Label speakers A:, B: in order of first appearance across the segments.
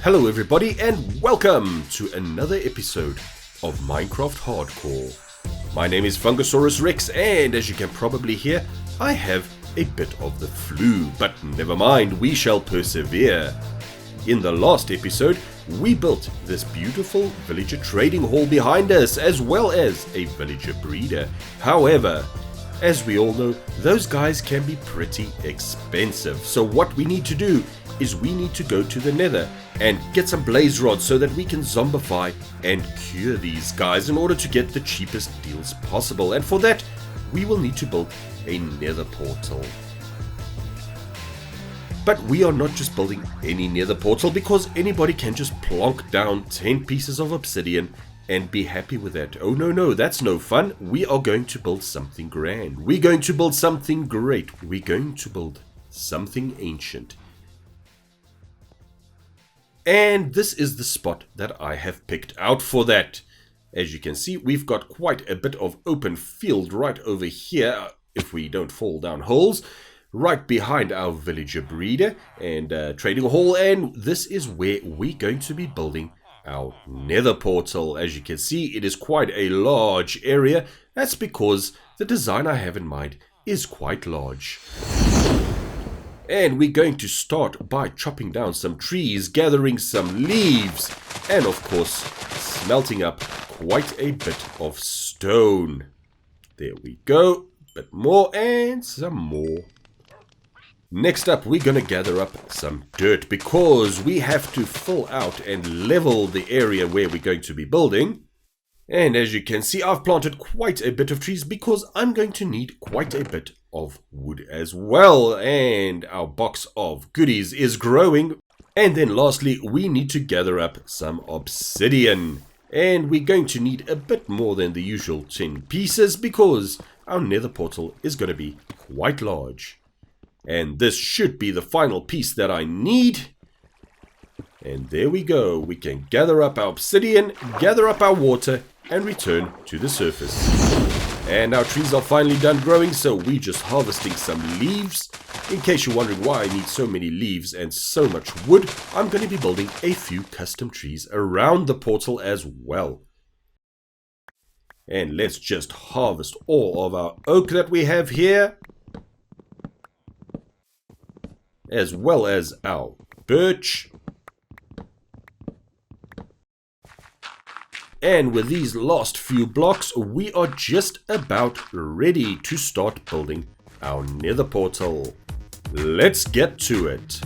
A: Hello everybody and welcome to another episode of Minecraft Hardcore. My name is Fungusaurus Rex and as you can probably hear, I have a bit of the flu, but never mind, we shall persevere. In the last episode, we built this beautiful villager trading hall behind us as well as a villager breeder. However, as we all know, those guys can be pretty expensive. So what we need to do is we need to go to the Nether and get some blaze rods so that we can zombify and cure these guys in order to get the cheapest deals possible. And for that, we will need to build a Nether portal. But we are not just building any Nether portal because anybody can just plonk down 10 pieces of obsidian and be happy with that. Oh no, that's no fun. We are going to build something grand. We're going to build something great. We're going to build something ancient. And this is the spot that I have picked out for that. As you can see, we've got quite a bit of open field right over here, if we don't fall down holes, right behind our villager breeder and trading hall. And this is where we're going to be building our Nether portal. As you can see, it is quite a large area. That's because the design I have in mind is quite large. And we're going to start by chopping down some trees, gathering some leaves, and of course, smelting up quite a bit of stone. There we go. A bit more and some more. Next up, we're going to gather up some dirt because we have to fill out and level the area where we're going to be building. And as you can see, I've planted quite a bit of trees because I'm going to need quite a bit of wood as well. And our box of goodies is growing. And then lastly, we need to gather up some obsidian. And we're going to need a bit more than the usual 10 pieces because our Nether portal is going to be quite large. And this should be the final piece that I need. And there we go. We can gather up our obsidian, gather up our water, and return to the surface. And our trees are finally done growing, so we're just harvesting some leaves. In case you're wondering why I need so many leaves and so much wood, I'm going to be building a few custom trees around the portal as well. And let's just harvest all of our oak that we have here, as well as our birch. And with these last few blocks, we are just about ready to start building our Nether portal. Let's get to it.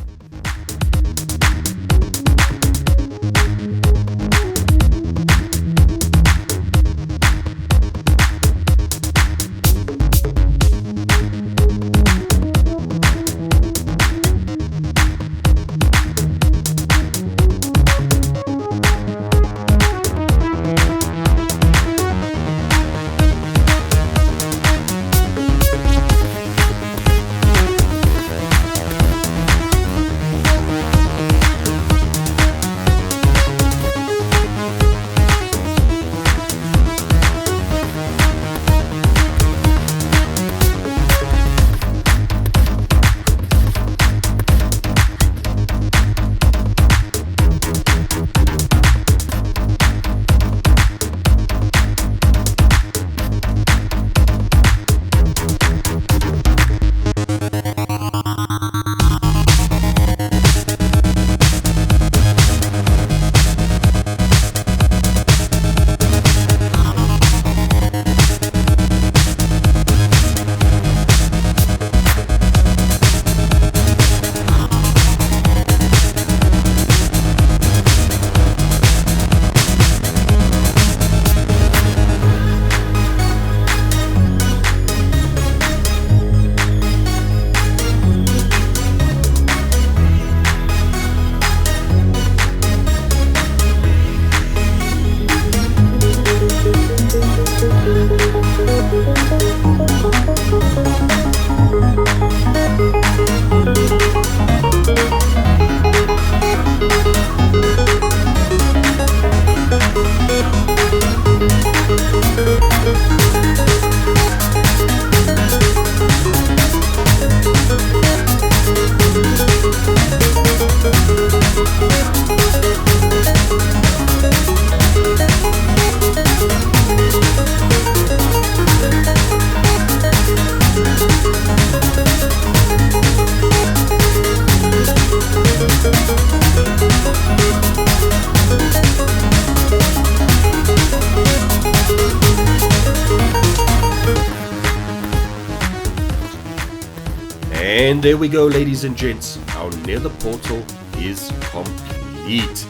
A: And there we go, ladies and gents, our nether portal is complete.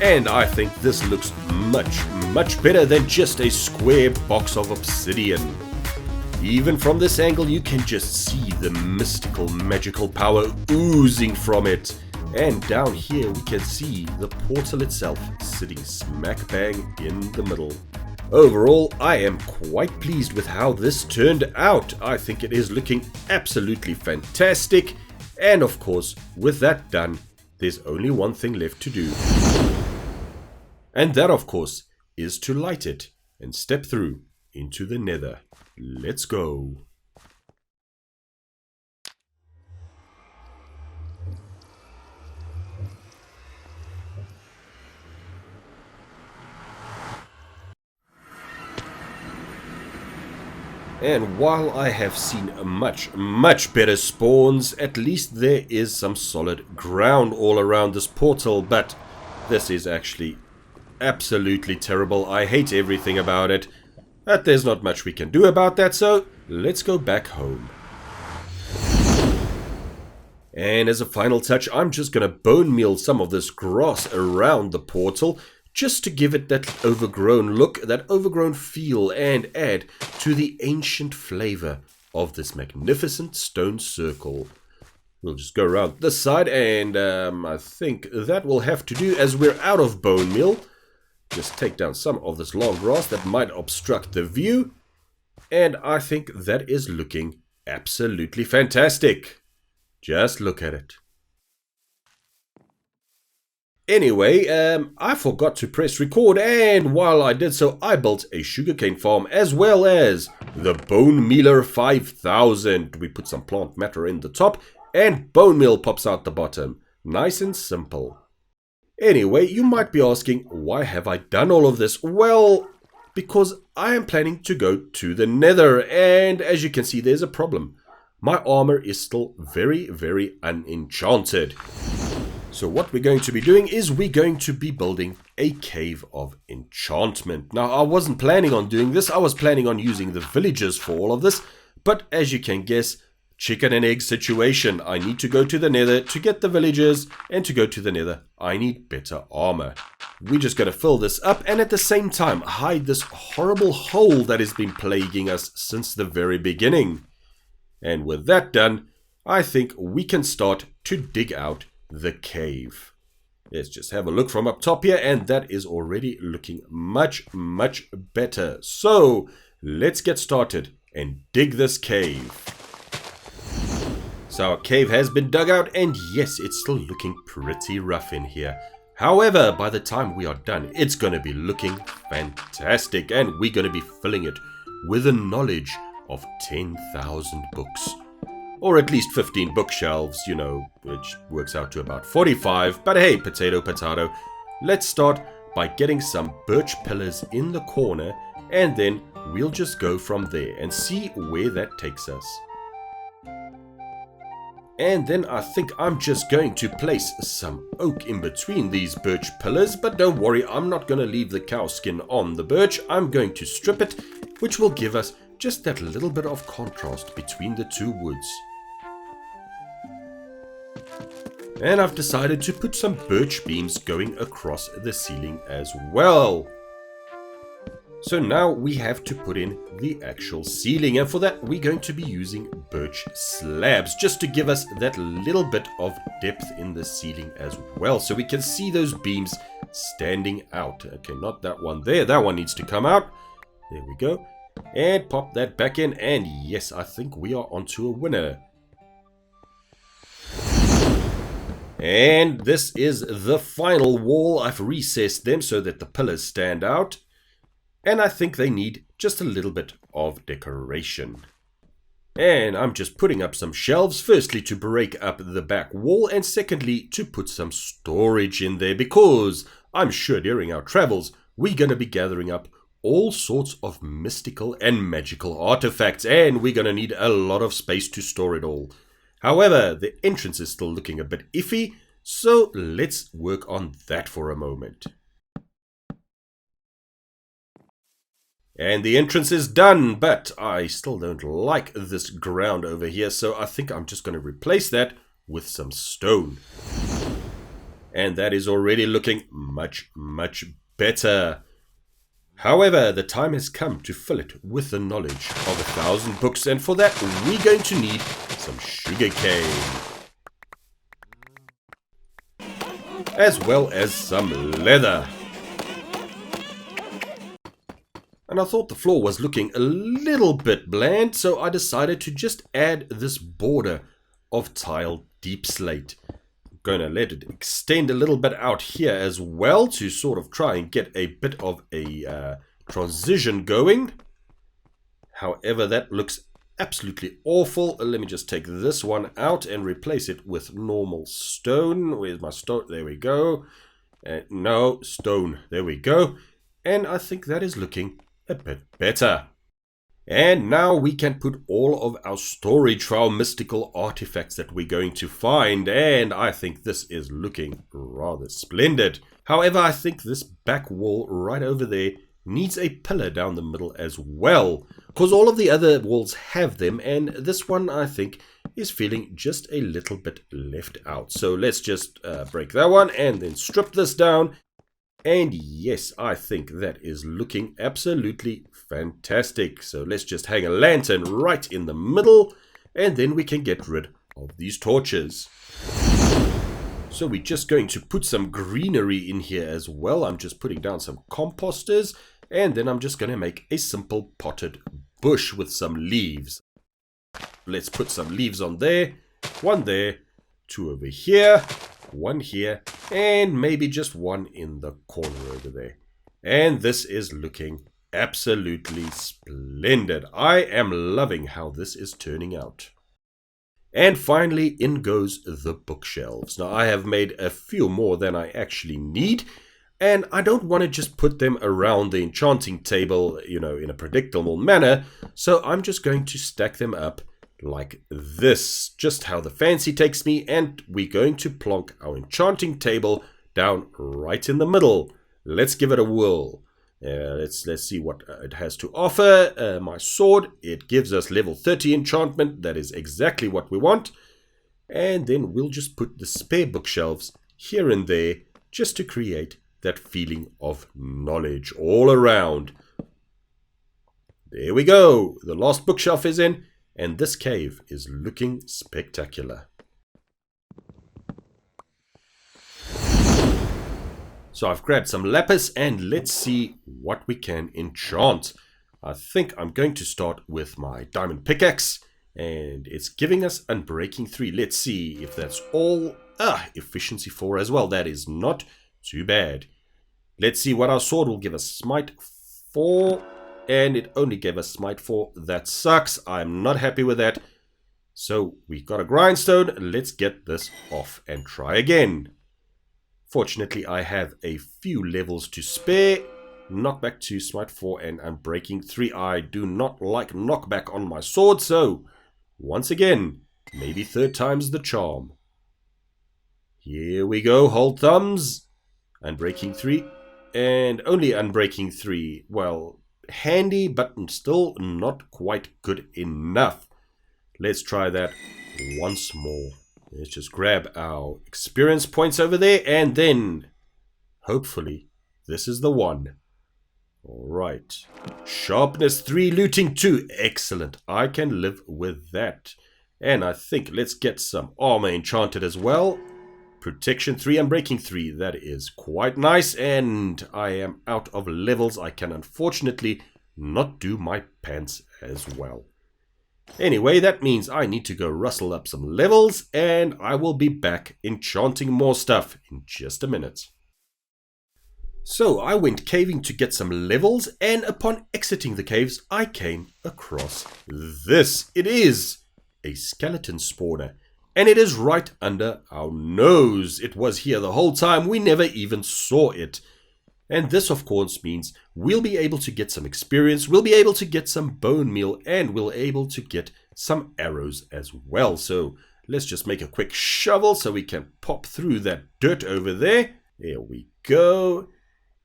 A: And I think this looks much better than just a square box of obsidian. Even from this angle you can just see the mystical magical power oozing from it. And down here we can see the portal itself sitting smack bang in the middle. Overall, I am quite pleased with how this turned out. I think it is looking absolutely fantastic. And of course, with that done, there's only one thing left to do. And that, of course, is to light it and step through into the nether. Let's go. And while I have seen much better spawns, at least there is some solid ground all around this portal, but this is actually absolutely terrible. I hate everything about it, but there's not much we can do about that, so let's go back home. And as a final touch, I'm just gonna bone meal some of this grass around the portal, just to give it that overgrown look, that overgrown feel, and add to the ancient flavor of this magnificent stone circle. We'll just go around this side, and I think that will have to do as we're out of bone meal. Just take down some of this long grass that might obstruct the view, and I think that is looking absolutely fantastic. Just look at it. Anyway, I forgot to press record, and while I did so, I built a sugarcane farm as well as the Bone Mealer 5000. We put some plant matter in the top, and bone meal pops out the bottom. Nice and simple. Anyway, you might be asking, why have I done all of this? Well, because I am planning to go to the nether, and as you can see, there's a problem. My armor is still very unenchanted. So what we're going to be doing is we're going to be building a cave of enchantment. Now, I wasn't planning on doing this. I was planning on using the villagers for all of this. But as you can guess, chicken and egg situation. I need to go to the nether to get the villagers. And to go to the nether, I need better armor. We're just going to fill this up and at the same time hide this horrible hole that has been plaguing us since the very beginning. And with that done, I think we can start to dig out the cave. Let's just have a look from up top here, and that is already looking much better. So let's get started and dig this cave. So our cave has been dug out, and yes, it's still looking pretty rough in here. However, by the time we are done, it's going to be looking fantastic, and we're going to be filling it with the knowledge of 10,000 books. Or at least 15 bookshelves, you know, which works out to about 45. But hey, potato, potato. Let's start by getting some birch pillars in the corner, and then we'll just go from there and see where that takes us. And then I think I'm just going to place some oak in between these birch pillars, but don't worry, I'm not going to leave the cow skin on the birch. I'm going to strip it, which will give us just that little bit of contrast between the two woods. And I've decided to put some birch beams going across the ceiling as well. So now we have to put in the actual ceiling, and for that we're going to be using birch slabs just to give us that little bit of depth in the ceiling as well, so we can see those beams standing out. Okay, not that one there, that one needs to come out. There we go. And pop that back in, and yes, I think we are onto a winner. And this is the final wall. I've recessed them so that the pillars stand out. And I think they need just a little bit of decoration. And I'm just putting up some shelves, firstly to break up the back wall, and secondly to put some storage in there, because I'm sure during our travels we're going to be gathering up all sorts of mystical and magical artifacts, and we're going to need a lot of space to store it all. However, the entrance is still looking a bit iffy, so let's work on that for a moment. And the entrance is done, but I still don't like this ground over here, so I think I'm just going to replace that with some stone. And that is already looking much, much better. However, the time has come to fill it with the knowledge of 1,000 books, and for that we're going to need some sugar cane, as well as some leather. And I thought the floor was looking a little bit bland, so I decided to just add this border of tiled deep slate. I'm going to let it extend a little bit out here as well to sort of try and get a bit of a transition going. However, that looks absolutely awful. Let me just take this one out and replace it with normal stone. Where's my stone? There we go. No, stone. There we go. And I think that is looking a bit better. And now we can put all of our storage for our mystical artifacts that we're going to find, and I think this is looking rather splendid. However, I think this back wall right over there needs a pillar down the middle as well, because all of the other walls have them, and this one I think is feeling just a little bit left out. So let's just break that one and then strip this down. And yes, I think that is looking absolutely fantastic. So let's just hang a lantern right in the middle, and then we can get rid of these torches. So we're just going to put some greenery in here as well. I'm just putting down some composters, and then I'm just going to make a simple potted bush with some leaves. Let's put some leaves on there, one there, two over here, one here, and maybe just one in the corner over there. And this is looking absolutely splendid. I am loving how this is turning out. And finally, in goes the bookshelves. Now, I have made a few more than I actually need, and I don't want to just put them around the enchanting table, in a predictable manner, so I'm just going to stack them up like this, just how the fancy takes me, and we're going to plonk our enchanting table down right in the middle. Let's give it a whirl. Let's see what it has to offer. My sword, it gives us level 30 enchantment. That is exactly what we want. And then we'll just put the spare bookshelves here and there just to create that feeling of knowledge all around. There we go. The last bookshelf is in. And this cave is looking spectacular. So I've grabbed some lapis and let's see what we can enchant. I think I'm going to start with my diamond pickaxe. And it's giving us Unbreaking 3. Let's see if that's all. Efficiency 4 as well. That is not too bad. Let's see what our sword will give us. Smite 4. And it only gave us Smite 4. That sucks. I'm not happy with that. So we got a grindstone. Let's get this off and try again. Fortunately, I have a few levels to spare. Knockback 2, Smite 4, and Unbreaking 3. I do not like knockback on my sword. So once again, maybe third time's the charm. Here we go. Hold thumbs. Unbreaking 3. And only Unbreaking 3. Well, handy, but still not quite good enough. Let's try that once more. Let's just grab our experience points over there, and then hopefully this is the one. Alright. Sharpness 3, looting 2. Excellent. I can live with that. And I think let's get some armor enchanted as well. Protection 3, Unbreaking 3. That is quite nice. And I am out of levels. I can unfortunately not do my pants as well. Anyway, that means I need to go rustle up some levels. And I will be back enchanting more stuff in just a minute. So I went caving to get some levels. And upon exiting the caves, I came across this. It is a skeleton spawner. And it is right under our nose. It was here the whole time. We never even saw it. And this, of course, means we'll be able to get some experience. We'll be able to get some bone meal. And we'll be able to get some arrows as well. So let's just make a quick shovel so we can pop through that dirt over there. There we go.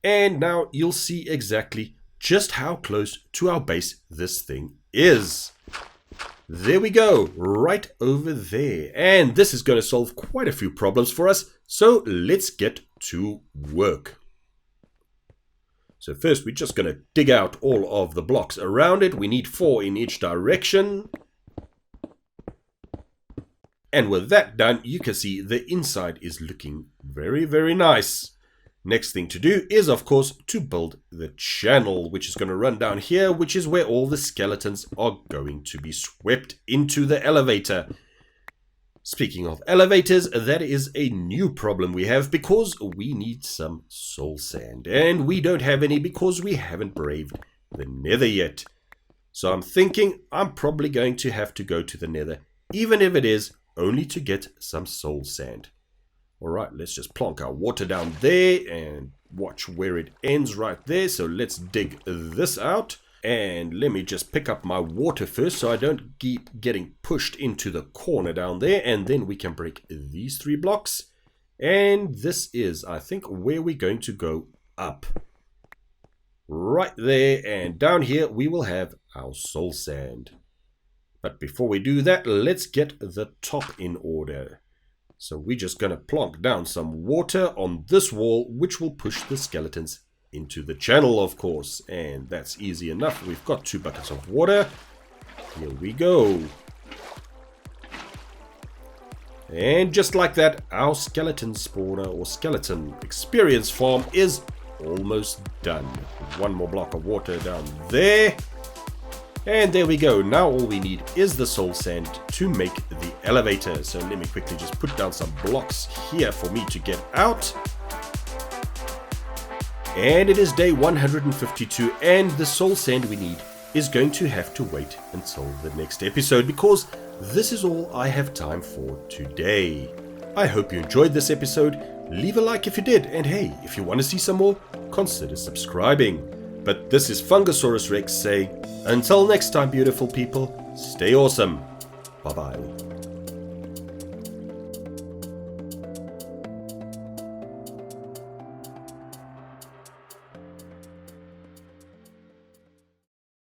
A: And now you'll see exactly just how close to our base this thing is. There we go, right over there. And this is going to solve quite a few problems for us. So let's get to work. So first we're just going to dig out all of the blocks around it. We need 4 in each direction. And with that done, you can see the inside is looking very, very nice. Next thing to do is, of course, to build the channel, which is going to run down here, which is where all the skeletons are going to be swept into the elevator. Speaking of elevators, that is a new problem we have because we need some soul sand. And we don't have any because we haven't braved the Nether yet. So I'm thinking I'm probably going to have to go to the Nether, even if it is only to get some soul sand. Alright, let's just plonk our water down there and watch where it ends right there. So let's dig this out. And let me just pick up my water first so I don't keep getting pushed into the corner down there. And then we can break these 3 blocks. And this is, I think, where we're going to go up. Right there. And down here we will have our soul sand. But before we do that, let's get the top in order. So we're just going to plonk down some water on this wall, which will push the skeletons into the channel, of course. And that's easy enough. We've got 2 buckets of water. Here we go. And just like that, our skeleton spawner or skeleton experience farm is almost done. 1 more block of water down there. And there we go. Now all we need is the soul sand to make the elevator. So let me quickly just put down some blocks here for me to get out. And it is day 152, and the soul sand we need is going to have to wait until the next episode because this is all I have time for today. I hope you enjoyed this episode. Leave a like if you did, and hey, if you want to see some more, consider subscribing. But this is Fungusaurus Rex saying, until next time, beautiful people, stay awesome. Bye-bye.